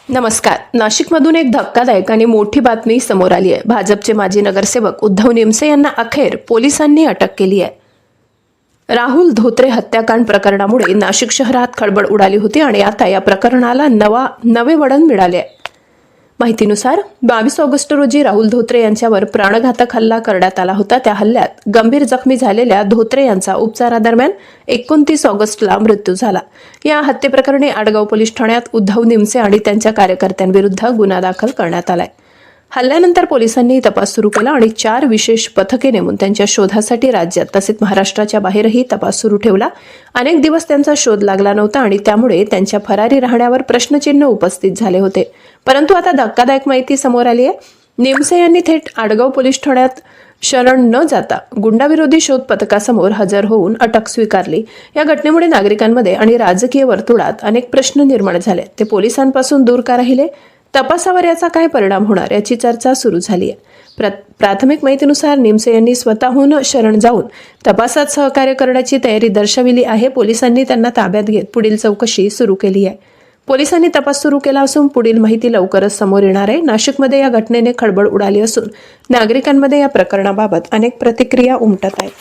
नमस्कार. नाशिकमधून एक धक्कादायक आणि मोठी बातमी समोर आली आहे. भाजपचे माजी नगरसेवक उद्धव निमसे यांना अखेर पोलिसांनी अटक केली आहे. राहुल धोत्रे हत्याकांड प्रकरणामुळे नाशिक शहरात खळबळ उडाली होती आणि आता या प्रकरणाला नवे वळण मिळाले आहे. माहितीनुसार 22 ऑगस्ट रोजी राहुल धोत्रे यांच्यावर प्राणघातक हल्ला करण्यात आला होता. त्या हल्ल्यात गंभीर जखमी झालेल्या धोत्रे यांचा उपचारादरम्यान 29 ऑगस्टला मृत्यू झाला. या हत्येप्रकरणी आडगाव पोलीस ठाण्यात उद्धव निमसे आणि त्यांच्या कार्यकर्त्यांविरुद्ध गुन्हा दाखल करण्यात आलाय. हल्ल्यानंतर पोलिसांनी तपास सुरू केला आणि 4 विशेष पथके नेमून त्यांच्या शोधासाठी राज्यात तसेच महाराष्ट्राच्या बाहेरही तपास सुरू ठेवला. अनेक दिवस त्यांचा शोध लागला नव्हता आणि त्यामुळे त्यांच्या फरारी राहण्यावर प्रश्नचिन्ह उपस्थित झाले होते. परंतु आता धक्कादायक माहिती समोर आली आहे. निमसे यांनी थेट आडगाव पोलीस ठाण्यात शरण न जाता गुंडाविरोधी शोध पथकासमोर हजर होऊन अटक स्वीकारली. या घटनेमुळे नागरिकांमध्ये आणि राजकीय वर्तुळात अनेक प्रश्न निर्माण झाले. ते पोलिसांपासून दूर का राहिले? तपासावर याचा काय परिणाम होणार याची चर्चा सुरू झाली आहे. प्राथमिक माहितीनुसार निमसे यांनी स्वतःहून शरण जाऊन तपासात सहकार्य करण्याची तयारी दर्शविली आहे. पोलिसांनी त्यांना ताब्यात घेत पुढील चौकशी सुरू केली आहे. पोलिसांनी तपास सुरू केला असून पुढील माहिती लवकरच समोर येणार आहे. नाशिकमध्ये या घटनेने खळबळ उडाली असून नागरिकांमध्ये या प्रकरणाबाबत अनेक प्रतिक्रिया उमटत आहेत.